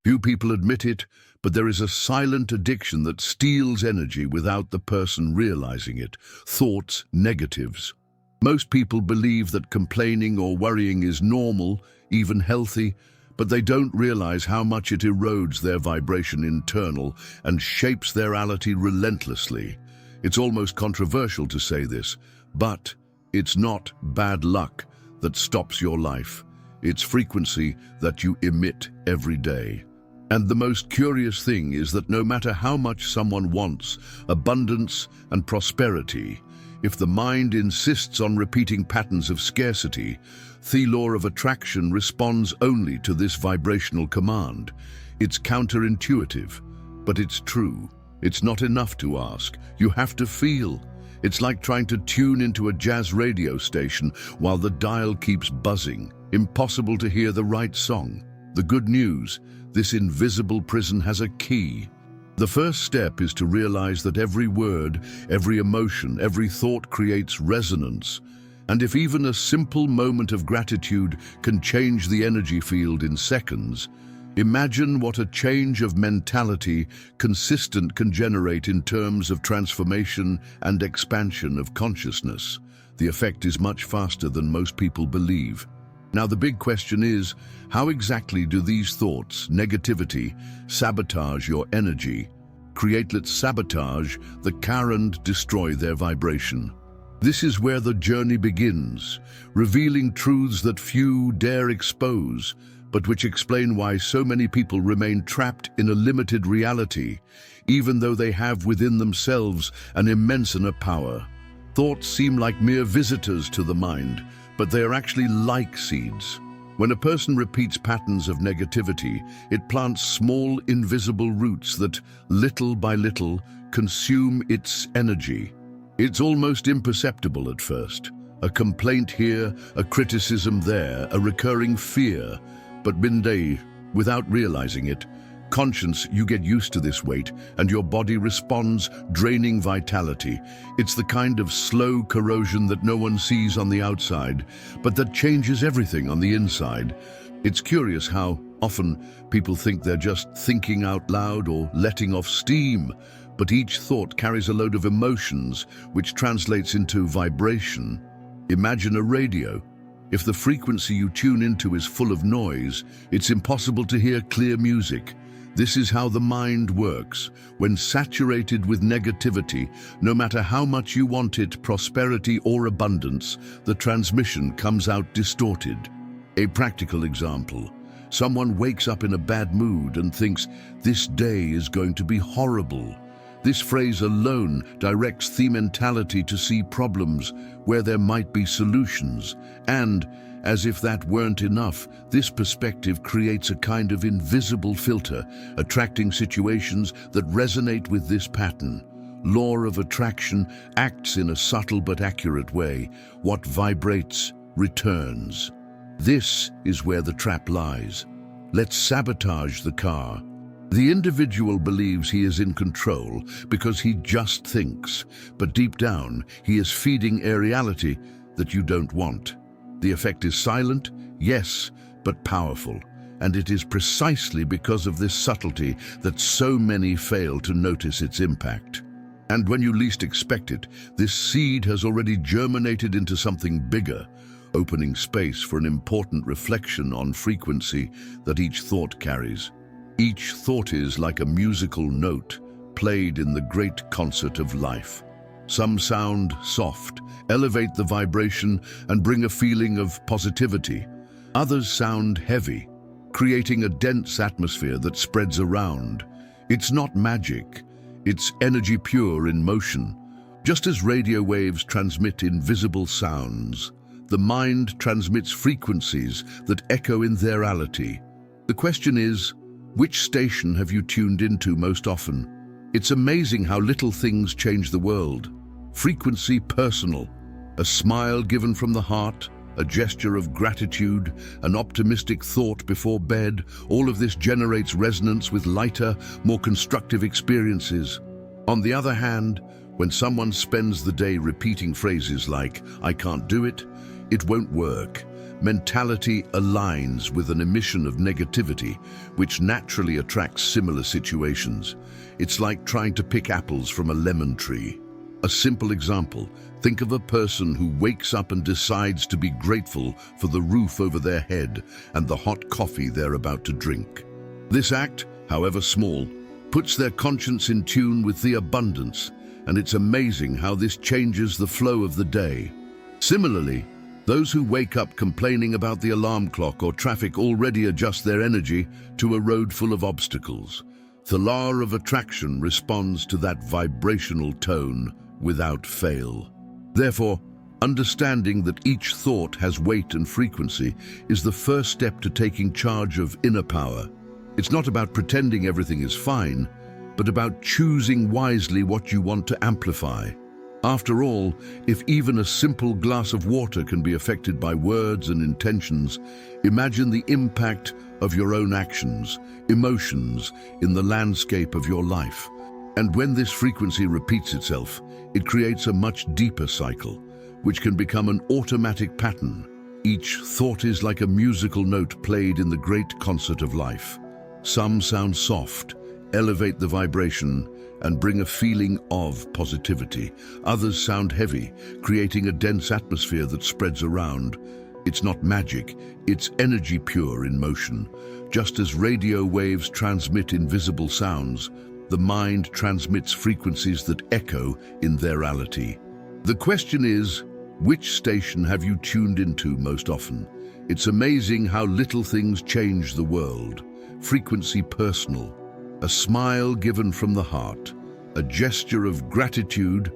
Few people admit it, but there is a silent addiction that steals energy without the person realizing it. Thoughts, negatives. Most people believe that complaining or worrying is normal, even healthy, but they don't realize how much it erodes their vibration internal and shapes their reality relentlessly. It's almost controversial to say this, but it's not bad luck that stops your life. It's frequency that you emit every day. And the most curious thing is that no matter how much someone wants abundance and prosperity, if the mind insists on repeating patterns of scarcity, the law of attraction responds only to this vibrational command. It's counterintuitive, but it's true. It's not enough to ask. You have to feel. It's like trying to tune into a jazz radio station while the dial keeps buzzing. Impossible to hear the right song. The good news, this invisible prison has a key. The first step is to realize that every word, every emotion, every thought creates resonance. And if even a simple moment of gratitude can change the energy field in seconds, imagine what a change of mentality consistent can generate in terms of transformation and expansion of consciousness. The effect is much faster than most people believe. Now the big question is, how exactly do these thoughts, negativity, sabotage your energy? Let's sabotage the car and destroy their vibration. This is where the journey begins, revealing truths that few dare expose, but which explain why so many people remain trapped in a limited reality, even though they have within themselves an immense inner power. Thoughts seem like mere visitors to the mind, but they are actually like seeds. When a person repeats patterns of negativity, it plants small, invisible roots that, little by little, consume its energy. It's almost imperceptible at first. A complaint here, a criticism there, a recurring fear. But one day, without realizing it, you get used to this weight and your body responds, draining vitality. It's the kind of slow corrosion that no one sees on the outside, but that changes everything on the inside. It's curious how often people think they're just thinking out loud or letting off steam, but each thought carries a load of emotions, which translates into vibration. Imagine a radio. If the frequency you tune into is full of noise, it's impossible to hear clear music. This is how the mind works. When saturated with negativity, no matter how much you want it, prosperity or abundance, the transmission comes out distorted. A practical example. Someone wakes up in a bad mood and thinks, "This day is going to be horrible." This phrase alone directs the mentality to see problems where there might be solutions. And, as if that weren't enough, this perspective creates a kind of invisible filter, attracting situations that resonate with this pattern. Law of attraction acts in a subtle but accurate way. What vibrates, returns. This is where the trap lies. Let's sabotage the car. The individual believes he is in control because he just thinks, but deep down he is feeding a reality that you don't want. The effect is silent, yes, but powerful, and it is precisely because of this subtlety that so many fail to notice its impact. And when you least expect it, this seed has already germinated into something bigger, opening space for an important reflection on frequency that each thought carries. Each thought is like a musical note played in the great concert of life. Some sound soft, elevate the vibration and bring a feeling of positivity. Others sound heavy, creating a dense atmosphere that spreads around. It's not magic, it's energy pure in motion. Just as radio waves transmit invisible sounds, the mind transmits frequencies that echo in their reality. The question is, which station have you tuned into most often? It's amazing how little things change the world. Frequency personal, a smile given from the heart, a gesture of gratitude, an optimistic thought before bed, all of this generates resonance with lighter, more constructive experiences. On the other hand, when someone spends the day repeating phrases like, "I can't do it," it won't work. Mentality aligns with an emission of negativity, which naturally attracts similar situations. It's like trying to pick apples from a lemon tree. A simple example, think of a person who wakes up and decides to be grateful for the roof over their head and the hot coffee they're about to drink. This act, however small, puts their conscience in tune with the abundance, and it's amazing how this changes the flow of the day. Similarly, those who wake up complaining about the alarm clock or traffic already adjust their energy to a road full of obstacles. The law of attraction responds to that vibrational tone without fail. Therefore, understanding that each thought has weight and frequency is the first step to taking charge of inner power. It's not about pretending everything is fine, but about choosing wisely what you want to amplify. After all, if even a simple glass of water can be affected by words and intentions, imagine the impact of your own actions, emotions, in the landscape of your life. And when this frequency repeats itself, it creates a much deeper cycle, which can become an automatic pattern. Each thought is like a musical note played in the great concert of life. Some sound soft, elevate the vibration, and bring a feeling of positivity. Others sound heavy, creating a dense atmosphere that spreads around. It's not magic, it's energy pure in motion. Just as radio waves transmit invisible sounds, the mind transmits frequencies that echo in their reality. The question is, which station have you tuned into most often? It's amazing how little things change the world. Frequency personal. A smile given from the heart, a gesture of gratitude,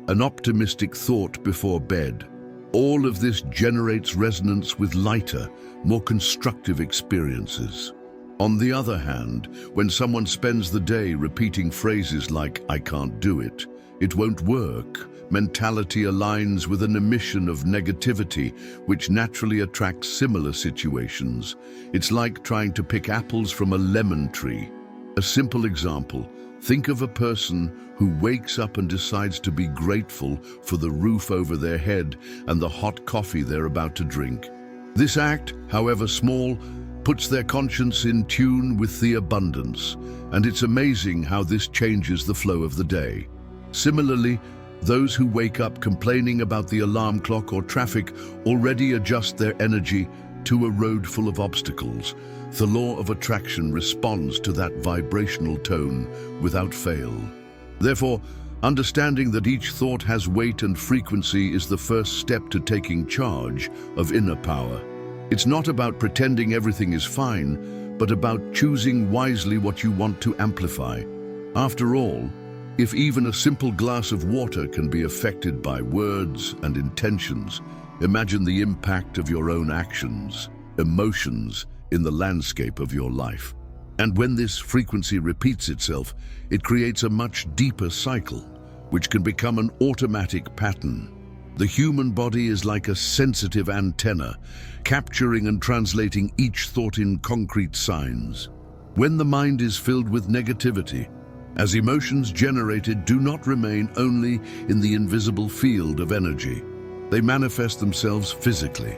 an optimistic thought before bed. All of this generates resonance with lighter, more constructive experiences. On the other hand, when someone spends the day repeating phrases like, "I can't do it," "it won't work," mentality aligns with an emission of negativity, which naturally attracts similar situations. It's like trying to pick apples from a lemon tree. A simple example, think of a person who wakes up and decides to be grateful for the roof over their head and the hot coffee they're about to drink. This act, however small, puts their conscience in tune with the abundance, and it's amazing how this changes the flow of the day. Similarly, those who wake up complaining about the alarm clock or traffic already adjust their energy to a road full of obstacles. The law of attraction responds to that vibrational tone without fail. Therefore, understanding that each thought has weight and frequency is the first step to taking charge of inner power. It's not about pretending everything is fine, but about choosing wisely what you want to amplify. After all, if even a simple glass of water can be affected by words and intentions, imagine the impact of your own actions, emotions, in the landscape of your life. And when this frequency repeats itself, it creates a much deeper cycle, which can become an automatic pattern. The human body is like a sensitive antenna, capturing and translating each thought in concrete signs. When the mind is filled with negativity, as emotions generated do not remain only in the invisible field of energy, they manifest themselves physically.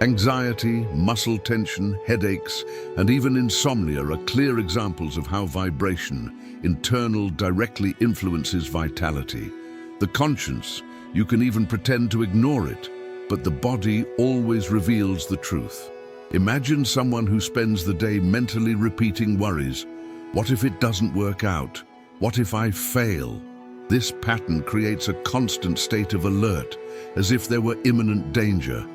Anxiety, muscle tension, headaches, and even insomnia are clear examples of how vibration, internal, directly influences vitality. The conscience, you can even pretend to ignore it, but the body always reveals the truth. Imagine someone who spends the day mentally repeating worries. What if it doesn't work out? What if I fail? This pattern creates a constant state of alert, as if there were imminent danger.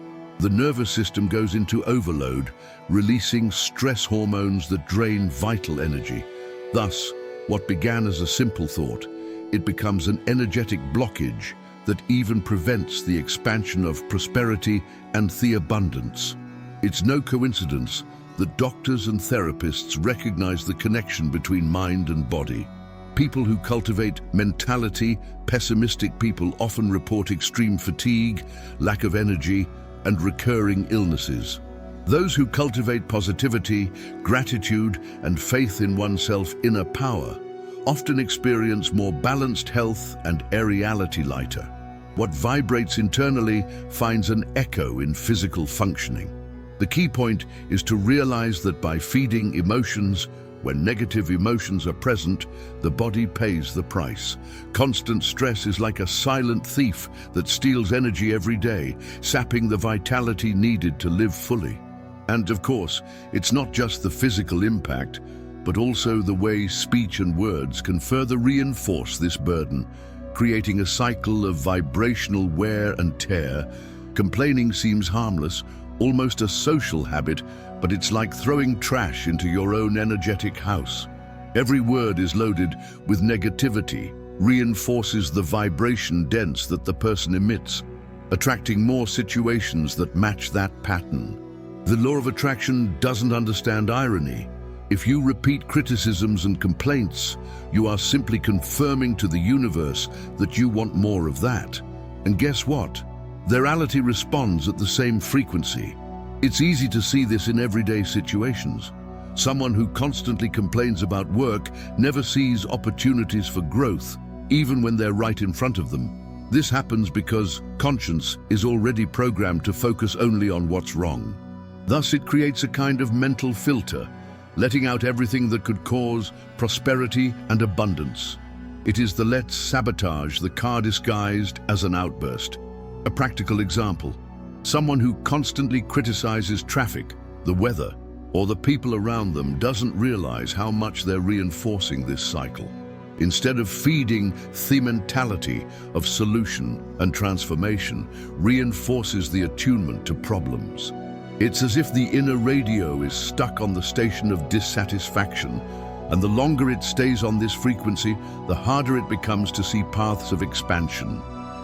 The nervous system goes into overload, releasing stress hormones that drain vital energy. Thus, what began as a simple thought, it becomes an energetic blockage that even prevents the expansion of prosperity and the abundance. It's no coincidence that doctors and therapists recognize the connection between mind and body. People who cultivate mentality, pessimistic people often report extreme fatigue, lack of energy, and recurring illnesses. Those who cultivate positivity, gratitude, and faith in oneself inner power often experience more balanced health and aeriality lighter. What vibrates internally finds an echo in physical functioning. The key point is to realize that by feeding emotions, when negative emotions are present, the body pays the price. Constant stress is like a silent thief that steals energy every day, sapping the vitality needed to live fully. And of course, it's not just the physical impact, but also the way speech and words can further reinforce this burden, creating a cycle of vibrational wear and tear. Complaining seems harmless, almost a social habit, but it's like throwing trash into your own energetic house. Every word is loaded with negativity, reinforces the vibration dense that the person emits, attracting more situations that match that pattern. The law of attraction doesn't understand irony. If you repeat criticisms and complaints, you are simply confirming to the universe that you want more of that. And guess what? The reality responds at the same frequency. It's easy to see this in everyday situations. Someone who constantly complains about work never sees opportunities for growth, even when they're right in front of them. This happens because conscience is already programmed to focus only on what's wrong. Thus, it creates a kind of mental filter, letting out everything that could cause prosperity and abundance. It is the let's sabotage the car disguised as an outburst. A practical example: someone who constantly criticizes traffic, the weather, or the people around them doesn't realize how much they're reinforcing this cycle. Instead of feeding the mentality of solution and transformation, reinforces the attunement to problems. It's as if the inner radio is stuck on the station of dissatisfaction, and the longer it stays on this frequency, the harder it becomes to see paths of expansion.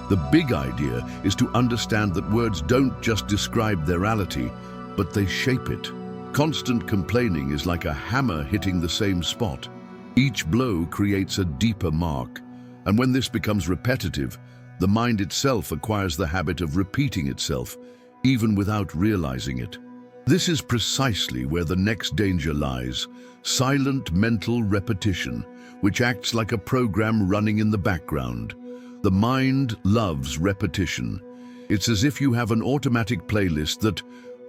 The big idea is to understand that words don't just describe their reality, but they shape it. Constant complaining is like a hammer hitting the same spot. Each blow creates a deeper mark, and when this becomes repetitive, the mind itself acquires the habit of repeating itself, even without realizing it. This is precisely where the next danger lies: silent mental repetition, which acts like a program running in the background. The mind loves repetition. It's as if you have an automatic playlist that,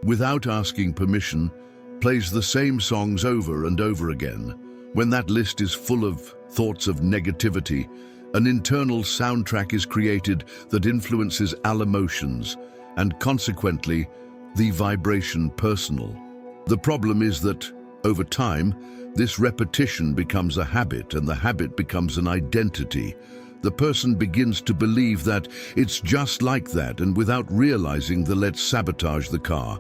without asking permission, plays the same songs over and over again. When that list is full of thoughts of negativity, an internal soundtrack is created that influences all emotions, and consequently, the vibration personal. The problem is that, over time, this repetition becomes a habit, and the habit becomes an identity. The person begins to believe that it's just like that, and without realizing the let's sabotage the car.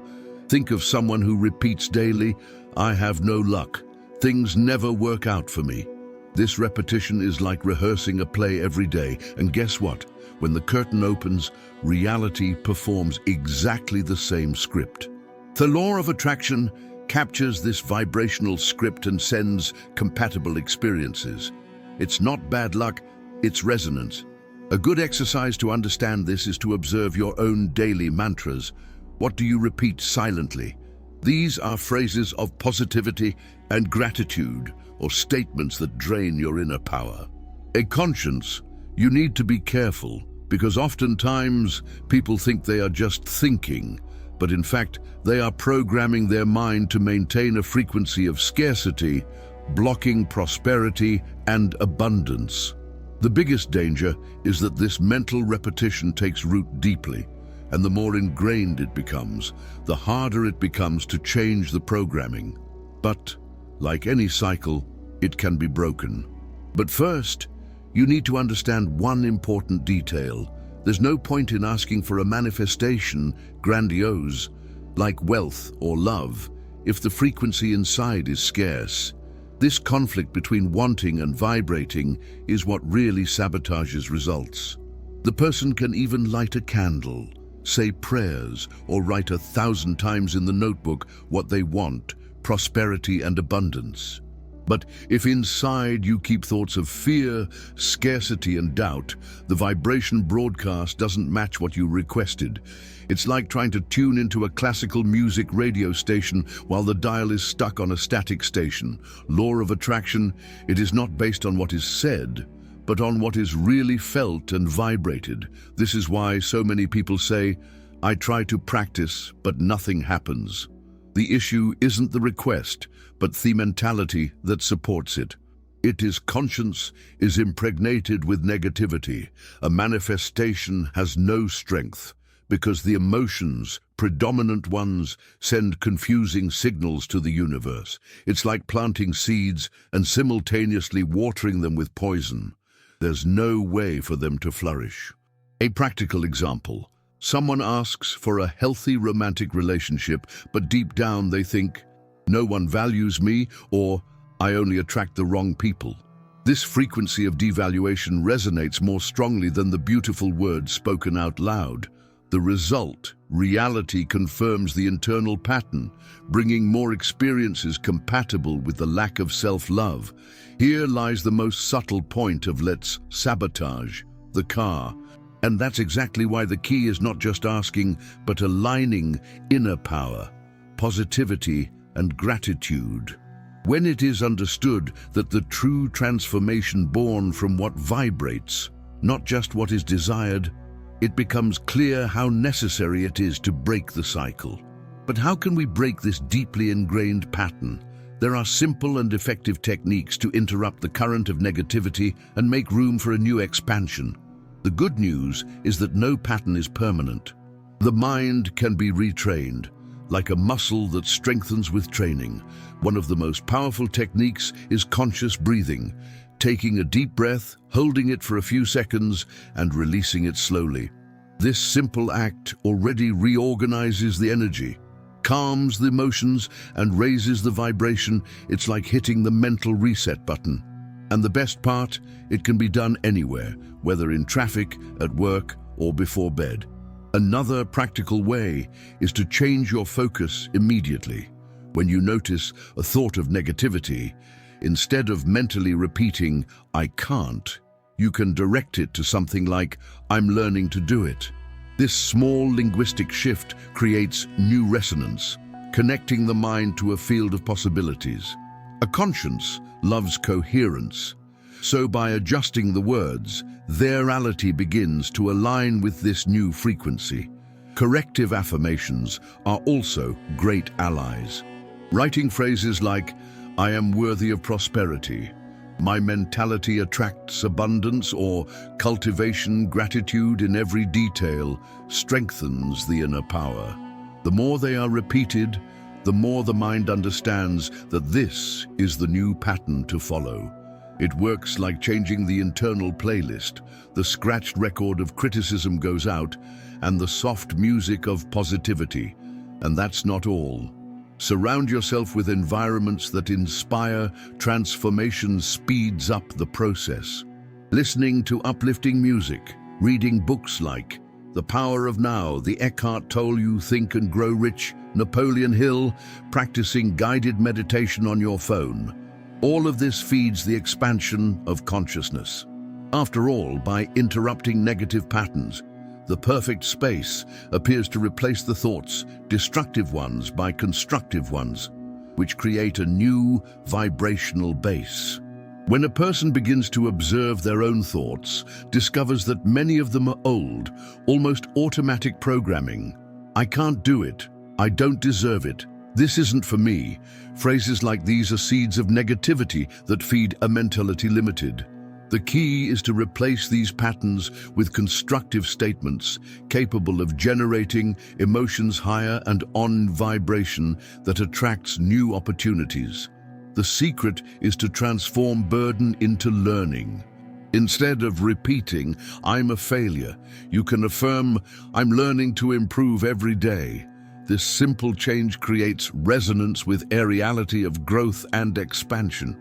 Think of someone who repeats daily, "I have no luck. Things never work out for me." This repetition is like rehearsing a play every day, and guess what? When the curtain opens, reality performs exactly the same script. The law of attraction captures this vibrational script and sends compatible experiences. It's not bad luck, it's resonance. A good exercise to understand this is to observe your own daily mantras. What do you repeat silently? These are phrases of positivity and gratitude, or statements that drain your inner power. A conscience, you need to be careful, because oftentimes people think they are just thinking, but in fact they are programming their mind to maintain a frequency of scarcity, blocking prosperity and abundance. The biggest danger is that this mental repetition takes root deeply, and the more ingrained it becomes, the harder it becomes to change the programming. But, like any cycle, it can be broken. But first, you need to understand one important detail. There's no point in asking for a manifestation grandiose, like wealth or love, if the frequency inside is scarce. This conflict between wanting and vibrating is what really sabotages results. The person can even light a candle, say prayers, or write 1,000 times in the notebook what they want, prosperity and abundance. But if inside you keep thoughts of fear, scarcity and doubt, the vibration broadcast doesn't match what you requested. It's like trying to tune into a classical music radio station while the dial is stuck on a static station. Law of attraction, it is not based on what is said, but on what is really felt and vibrated. This is why so many people say, "I try to practice, but nothing happens." The issue isn't the request, but the mentality that supports it. It is conscience is impregnated with negativity. A manifestation has no strength, because the emotions, predominant ones, send confusing signals to the universe. It's like planting seeds and simultaneously watering them with poison. There's no way for them to flourish. A practical example. Someone asks for a healthy romantic relationship, but deep down they think, "No one values me," or "I only attract the wrong people." This frequency of devaluation resonates more strongly than the beautiful words spoken out loud. The result, reality, confirms the internal pattern, bringing more experiences compatible with the lack of self-love. Here lies the most subtle point of let's sabotage the car. And that's exactly why the key is not just asking, but aligning inner power, positivity, and gratitude. When it is understood that the true transformation born from what vibrates, not just what is desired, it becomes clear how necessary it is to break the cycle. But how can we break this deeply ingrained pattern? There are simple and effective techniques to interrupt the current of negativity and make room for a new expansion. The good news is that no pattern is permanent. The mind can be retrained, like a muscle that strengthens with training. One of the most powerful techniques is conscious breathing, taking a deep breath, holding it for a few seconds, and releasing it slowly. This simple act already reorganizes the energy, calms the emotions, and raises the vibration. It's like hitting the mental reset button. And the best part, it can be done anywhere, whether in traffic, at work, or before bed. Another practical way is to change your focus immediately. When you notice a thought of negativity, instead of mentally repeating, "I can't," you can direct it to something like, "I'm learning to do it." This small linguistic shift creates new resonance, connecting the mind to a field of possibilities. A conscience loves coherence, so by adjusting the words, their reality begins to align with this new frequency. Corrective affirmations are also great allies. Writing phrases like, "I am worthy of prosperity," "My mentality attracts abundance," or "Cultivation gratitude in every detail," strengthens the inner power. The more they are repeated, the more the mind understands that this is the new pattern to follow. It works like changing the internal playlist. The scratched record of criticism goes out, and the soft music of positivity. And that's not all. Surround yourself with environments that inspire transformation. Speeds up the process. Listening to uplifting music, reading books like The Power of Now, the Eckhart Tolle You Think and Grow Rich, Napoleon Hill, practicing guided meditation on your phone. All of this feeds the expansion of consciousness. After all, by interrupting negative patterns, the perfect space appears to replace the thoughts, destructive ones, by constructive ones, which create a new vibrational base. When a person begins to observe their own thoughts, discovers that many of them are old, almost automatic programming. "I can't do it," "I don't deserve it," "This isn't for me." Phrases like these are seeds of negativity that feed a mentality limited. The key is to replace these patterns with constructive statements capable of generating emotions higher and on vibration that attracts new opportunities. The secret is to transform burden into learning. Instead of repeating, "I'm a failure," you can affirm, "I'm learning to improve every day." This simple change creates resonance with a reality of growth and expansion.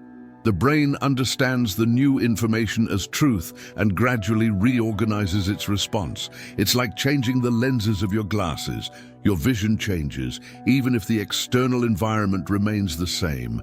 The brain understands the new information as truth and gradually reorganizes its response. It's like changing the lenses of your glasses. Your vision changes, even if the external environment remains the same.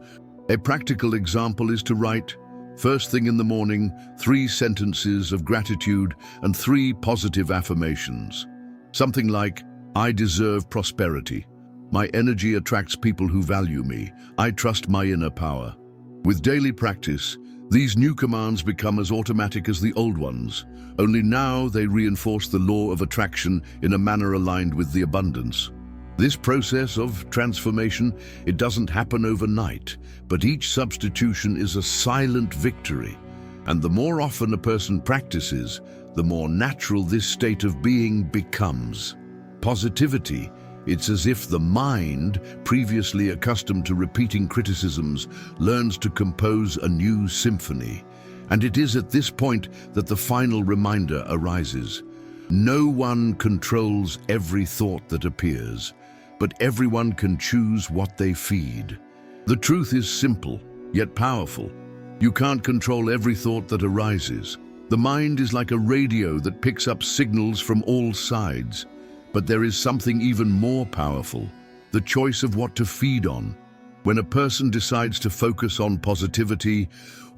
A practical example is to write, first thing in the morning, 3 sentences of gratitude and 3 positive affirmations. Something like, "I deserve prosperity. My energy attracts people who value me. I trust my inner power." With daily practice, these new commands become as automatic as the old ones, only now they reinforce the law of attraction in a manner aligned with the abundance. This process of transformation, it doesn't happen overnight, but each substitution is a silent victory. And the more often a person practices, the more natural this state of being becomes. Positivity, it's as if the mind, previously accustomed to repeating criticisms, learns to compose a new symphony. And it is at this point that the final reminder arises. No one controls every thought that appears, but everyone can choose what they feed. The truth is simple, yet powerful. You can't control every thought that arises. The mind is like a radio that picks up signals from all sides. But there is something even more powerful, the choice of what to feed on. When a person decides to focus on positivity,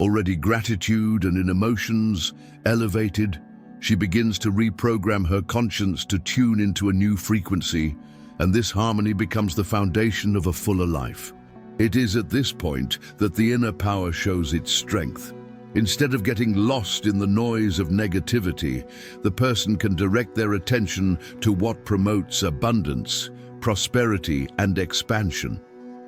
already gratitude and in emotions elevated, she begins to reprogram her conscience to tune into a new frequency, and this harmony becomes the foundation of a fuller life. It is at this point that the inner power shows its strength. Instead of getting lost in the noise of negativity, the person can direct their attention to what promotes abundance, prosperity, and expansion.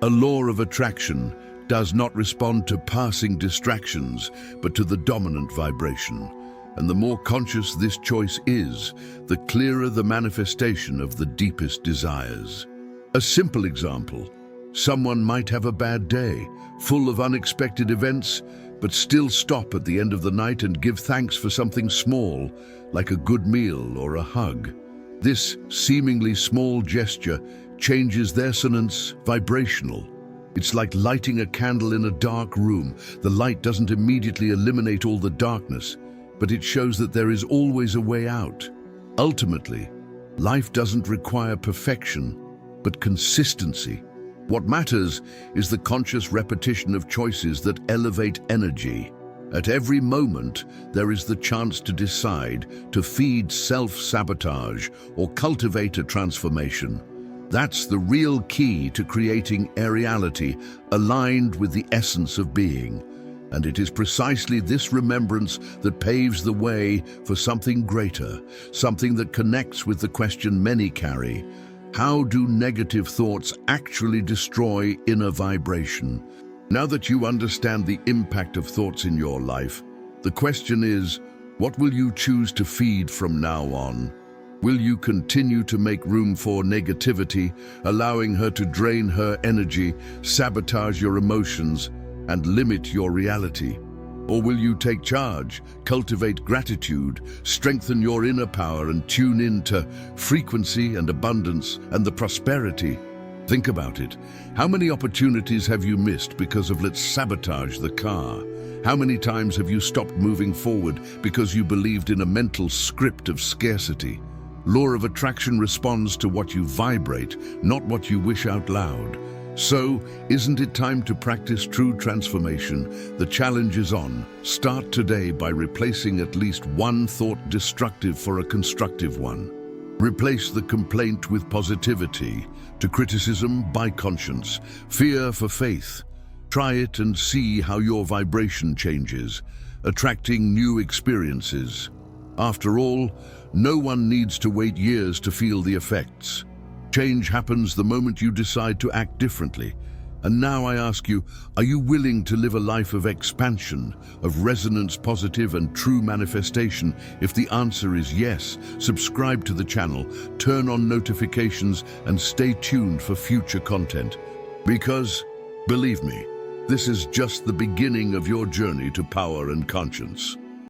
A law of attraction does not respond to passing distractions, but to the dominant vibration. And the more conscious this choice is, the clearer the manifestation of the deepest desires. A simple example: someone might have a bad day, full of unexpected events, but still stop at the end of the night and give thanks for something small, like a good meal or a hug. This seemingly small gesture changes their resonance vibrational. It's like lighting a candle in a dark room. The light doesn't immediately eliminate all the darkness, but it shows that there is always a way out. Ultimately, life doesn't require perfection, but consistency. What matters is the conscious repetition of choices that elevate energy. At every moment, there is the chance to decide to feed self-sabotage or cultivate a transformation. That's the real key to creating a reality aligned with the essence of being. And it is precisely this remembrance that paves the way for something greater, something that connects with the question many carry: how do negative thoughts actually destroy inner vibration? Now that you understand the impact of thoughts in your life, the question is, what will you choose to feed from now on? Will you continue to make room for negativity, allowing her to drain her energy, sabotage your emotions, and limit your reality? Or will you take charge, cultivate gratitude, strengthen your inner power, and tune into frequency and abundance and the prosperity? Think about it. How many opportunities have you missed because of "let's sabotage the car"? How many times have you stopped moving forward because you believed in a mental script of scarcity? Law of attraction responds to what you vibrate, not what you wish out loud. So, isn't it time to practice true transformation? The challenge is on. Start today by replacing at least one thought destructive for a constructive one. Replace the complaint with positivity, to criticism by conscience, fear for faith. Try it and see how your vibration changes, attracting new experiences. After all, no one needs to wait years to feel the effects. Change happens the moment you decide to act differently. And now I ask you, are you willing to live a life of expansion, of resonance, positive and true manifestation? If the answer is yes, subscribe to the channel, turn on notifications, and stay tuned for future content. Because, believe me, this is just the beginning of your journey to power and conscience.